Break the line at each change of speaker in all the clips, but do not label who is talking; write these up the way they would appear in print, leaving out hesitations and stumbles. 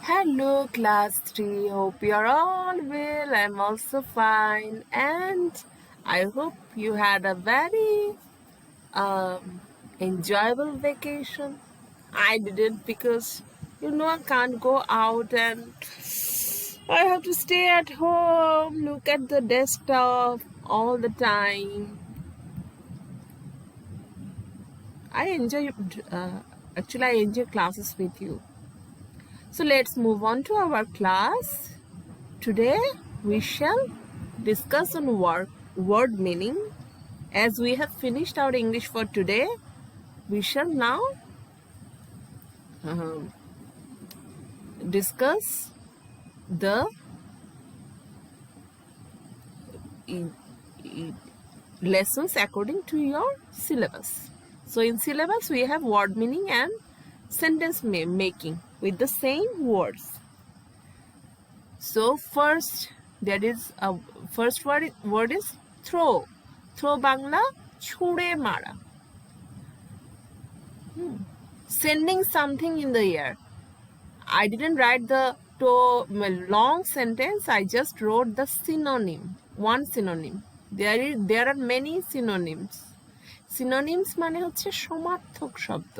Hello, class 3. Hope you're all well. I'm also fine. And I hope you had a very enjoyable vacation. I didn't because I can't go out and I have to stay at home, look at the desktop all the time. I enjoy, actually, I enjoy classes with you. So let's move on to our class. Today we shall discuss on word meaning. As we have finished our English for today, we shall now discuss the lessons according to your syllabus. So in syllabus we have word meaning and sentence making with the same words. So first word is throw. Throw Bangla ছুঁড়ে মারা. Sending something in the air. I didn't write the long sentence. I just wrote the synonym. One synonym. There are many synonyms. Synonyms মানে হচ্ছে সমার্থক শব্দ.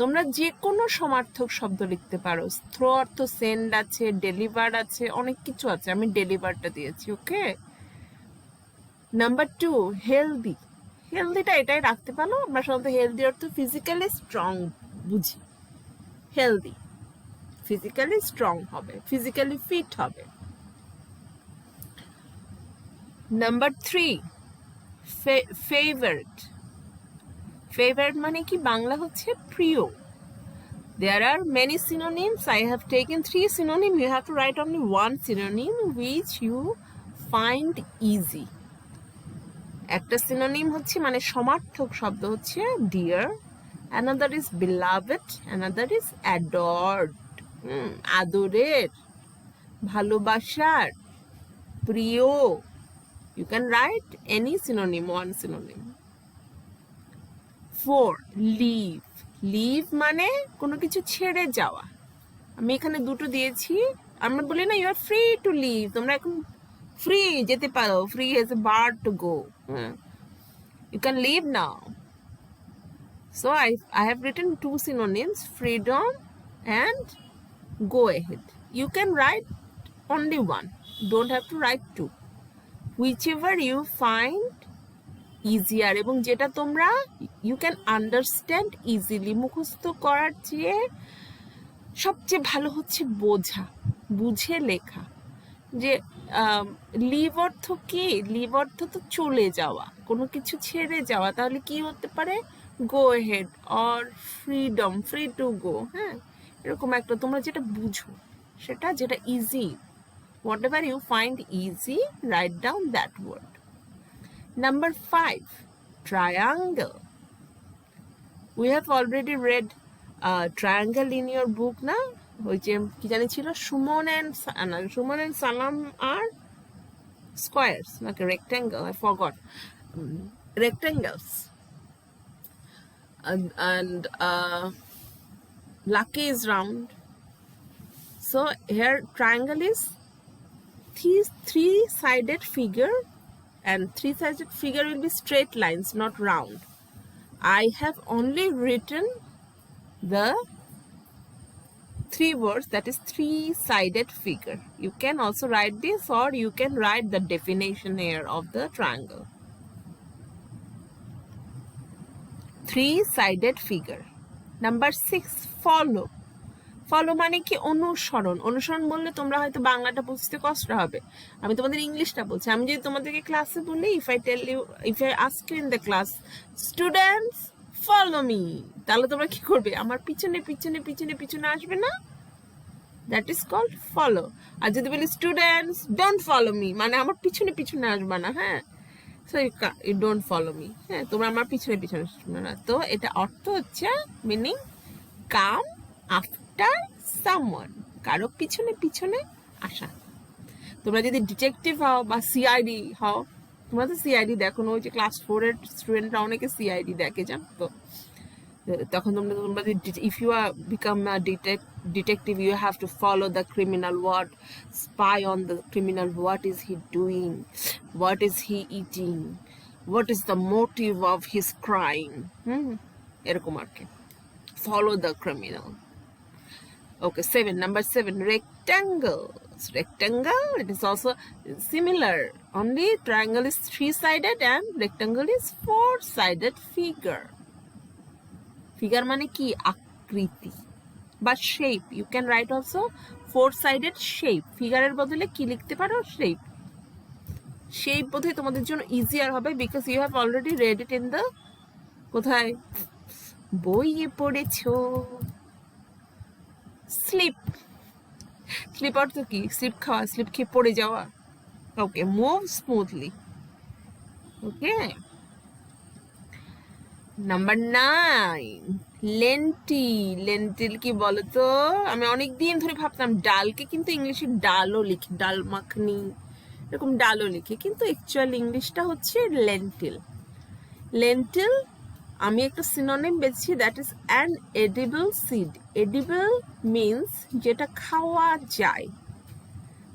তোমরা যে কোনো সমার্থক শব্দ লিখতে পারো. থ্রো অর্থ সেন্ড আছে, ডেলিভার আছে, অনেক কিছু আছে. আমি ডেলিভারটা দিয়েছি. ওকে. Number 2, healthy. হেলদিটা এটাই রাখতে পারো. আমরা সাধারণত হেলদি অর্থ ফিজিক্যালি স্ট্রং বুঝি. হেলদি ফিজিক্যালি স্ট্রং হবে, ফিজিক্যালি ফিট হবে. Number 3, favourite. ফেভারিট মানে কি বাংলা হচ্ছে প্রিয়. There are many synonyms. I have taken 3 synonyms. You have to write only one synonym which you find easy. একটা synonym হচ্ছে মানে সমার্থক শব্দ হচ্ছে dear. Another is beloved. Another is adored. আদরের, ভালোবাসার, প্রিয়. You can write any synonym, one synonym. 4, leave. Leave মানে কোনো কিছু ছেড়ে যাওয়া. আমি এখানে দুটো দিয়েছি. আমরা বলি না you are free to leave. তোমরা এখন ফ্রি যেতে পারো. Free as a bird to go. You can leave now. So I have written 2 synonyms, freedom and go ahead. You can write only one. Don't have to write 2. Whichever you find easier এবং যেটা তোমরা you can understand easily. মুখস্থ করার চেয়ে সবচেয়ে ভালো হচ্ছে বোঝা, বুঝে লেখা. যে লিভ অর্থ কি? লিভ অর্থ তো চলে যাওয়া, কোনো কিছু ছেড়ে যাওয়া. তাহলে কি হতে পারে? Go head or freedom, free to go. হ্যাঁ, এরকম একটা তোমরা যেটা বুঝো সেটা, যেটা easy. Whatever you find easy, write down that word. Number 5, triangle. We have already read triangle in your book না? ওই যে কি জানি ছিল, সুমন and সালাম are squares, like a rectangle. I forgot. Rectangles. And Lucky is round. So here triangle is three-sided figure, and three-sided figure will be straight lines, not round. I have only written the 3 words, that is three-sided figure. You can also write this, or you can write the definition here of the triangle. Three-sided figure. Number 6, follow. Follow মানে কি? অনুসরণ. অনুসরণ বললে তোমরা হয়তো বাংলাটা বুঝতে কষ্ট হবে. আমি তোমাদের ইংলিশটা বলছি. আমি যদি তোমাদেরকে ক্লাসে বলি, if I ask you in the class, students follow me, তাহলে তোমরা কি করবে? আমার পিছনে পিছনে পিছনে পিছনে আসবে না? That is called follow. আর যদি বলি students don't follow me, মানে আমার পিছনে পিছনে আসবে না. হ্যাঁ, so you don't follow me. হ্যাঁ, তোমরা আমার পিছনে পিছনে আসবে না. তো এটা অর্থ হচ্ছে meaning come after someone, কারো পিছনে পিছনে আসা. তোমরা যদি ডিটেকটিভ হও বা সিআইডি হও, তোমরা তো সিআইডি দেখো না? ওই যে ক্লাস 4 এর স্টুডেন্টরা অনেকে সিআইডি দেখে, জানো তো? তখন তোমরা if you are become a detective, you have to follow the criminal, what spy on the criminal, what is he doing, what is he eating, what is the motive of his crime. এরকম আর কি, follow the criminal. Okay, number 7, rectangle. Rectangle, it is also similar, only triangle is 3-sided and rectangle is 4-sided figure. Figure মানে কি, আকৃতি বা shape. You can write also 4-sided shape. ফিগারের বদলে কি লিখতে পারো, শেপ. শেপ বোধহয় তোমাদের জন্য ইজিয়ার হবে, because you have already read it in the, কোথায় বইয়ে পড়েছো, স্লিপ. স্লিপ অর্থ কি, স্লিপ খাওয়া, স্লিপ খেয়ে পড়ে যাওয়া. ওকে, মুভ স্মুথলি. ওকে, নাম্বার 9, লেন্টিল. লেন্টিল কি বলতো, আমি অনেকদিন ধরে ভাবতাম ডালকে কিন্তু ইংলিশে ডালও লিখে, ডাল মাখনি এরকম ডালও লিখে, কিন্তু অ্যাকচুয়ালি ইংলিশটা হচ্ছে লেন্টিল. লেন্টিল আমি একটা সিনোনিম বেছি, that is an edible seed. Edible means যেটা খাওয়া যায়.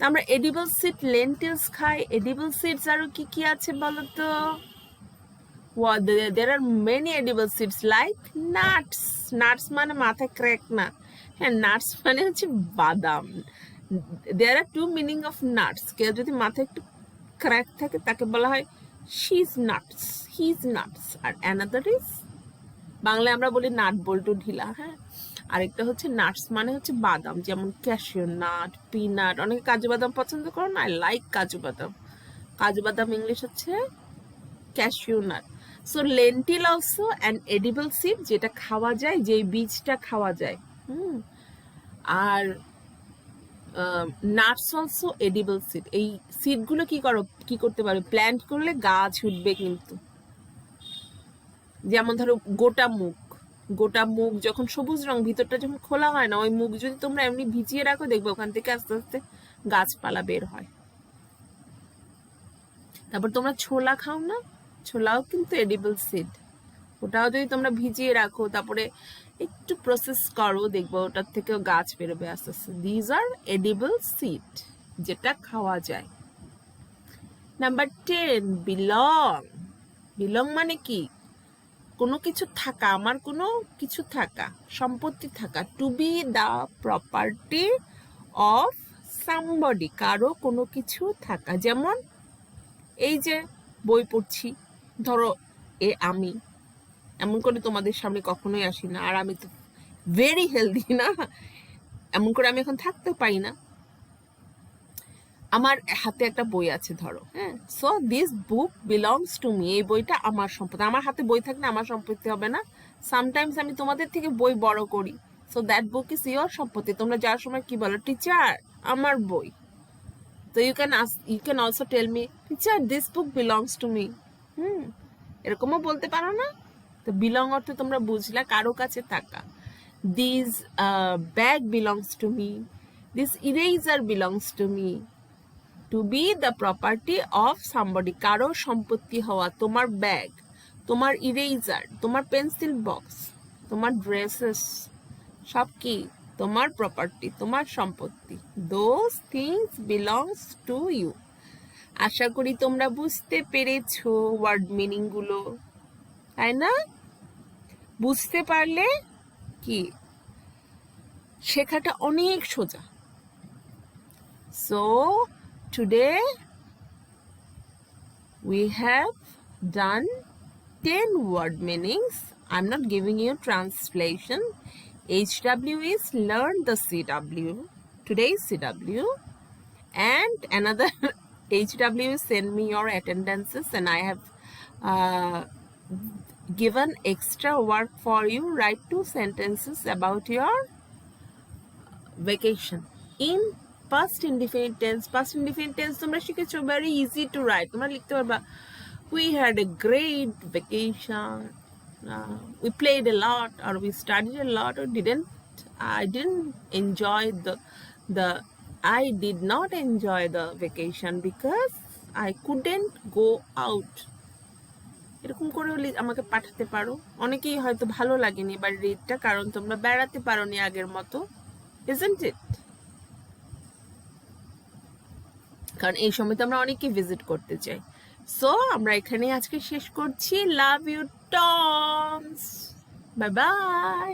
আমরা এডিবল সিড লেন্টিলস খাই. এডিবল সিডস আরো কি কি আছে বলতো? There are many edible seeds like nuts. Nuts মানে মাথায় ক্র্যাক না, হ্যাঁ, nuts মানে হচ্ছে বাদাম. There are 2 meaning of nuts. কেউ যদি মাথায় একটু ক্র্যাক থাকে তাকে বলা হয় she's nuts, he's nuts. R another is, বাংলায় আমরা বলি নাট বল্টু ঢিলা, হ্যাঁ. আরেকটা হচ্ছে নাটস মানে হচ্ছে বাদাম, যেমন ক্যাশিউ নাট, পিনাট. অনেকে কাজু বাদাম পছন্দ করো না, আই লাইক কাজু বাদাম. কাজু বাদাম ইংলিশ হচ্ছে cashew nut. So lentil also an edible seed, যেটা খাওয়া যায়, যেই বীজটা খাওয়া যায়. আর নাটস অলসো এডিবল সিড. এই সিডগুলো কি করতে পারো, প্ল্যান্ট করলে গাছ উঠবে কিন্তু. যেমন ধরো গোটা মুগ যখন সবুজ রং, ভিতরটা যখন খোলা হয় না, ওই মুগ যদি তোমরা এমনি ভিজিয়ে রাখো, দেখবে ওখান থেকে আস্তে আস্তে গাছপালা বের হয়. তারপর তোমরা ছোলা খাও না, ছোলাও কিন্তু এডিবল সিড. ওটাও যদি তোমরা ভিজিয়ে রাখো, তারপরে একটু প্রসেস করো, দেখবো ওটার থেকেও গাছ বেরোবে আস্তে আস্তে. দিজ আর এডিবল সিড, যেটা খাওয়া যায়. Number 10, belong. বিলং মানে কি, কোনো কিছু থাকা, আমার কোনো কিছু থাকা, সম্পত্তি থাকা. To be the property of somebody, কারো কোনো কিছু থাকা. যেমন এই যে বই পড়ছি, ধরো আমি এমন করে তোমাদের সামনে কখনোই আসি না, আর আমি তো ভেরি হেলদি না, এমন করে আমি এখন থাকতে পারি না. আমার হাতে একটা বই আছে ধরো, হ্যাঁ, so this book belongs to me. এই বইটা আমার সম্পত্তি. আমার হাতে বই থাকলে আমার সম্পত্তি হবে না. সামটাইমস আমি তোমাদের থেকে বই বড় করি, so that book is your সম্পত্তি. তোমরা যাওয়ার সময় কি বলো, টিচার আমার বই. তো you can also tell me, teacher this book belongs to me. এরকমও বলতে পারো না. তো বিলং অর্থ তোমরা বুঝলা, কারো কাছে থাকা. This bag belongs to me, this eraser belongs to me. To be the property of somebody, কারো সম্পত্তি হওয়া. তোমার ব্যাগ, তোমার ইরেজার, তোমার পেন্সিল বক্স, তোমার ড্রেসেস, সব কি তোমার প্রপার্টি, তোমার সম্পত্তি. Those things belongs to you. আশা করি তোমরা বুঝতে পেরেছো ওয়ার্ড মিনিং গুলো, তাই না? বুঝতে পারলে কি শেখাটা অনেক সোজা. So today we have done 10 word meanings. I'm not giving you translation. HW is learn the CW, today's CW, and another HW is send me your attendances, and I have given extra work for you. Write 2 sentences about your vacation in past indefinite tense. Past indefinite tense তোমরা শিখেছো, very easy to write. তোমরা লিখতে পারবা, we had a great vacation, we played a lot, or we studied a lot, or I did not enjoy the vacation because I couldn't go out. এরকম করেও আমাকে পাঠাতে পারো। অনেকেই হয়তো ভালো লাগেনি এবার রিডটা, কারণ তোমরা বেড়াতে পারোনি আগের মতো, isn't it? কারণ এই সময় তো আমরা অনেকেই ভিজিট করতে চাই। সো আমরা এখানেই আজকে শেষ করছি। Love you Toms, bye by.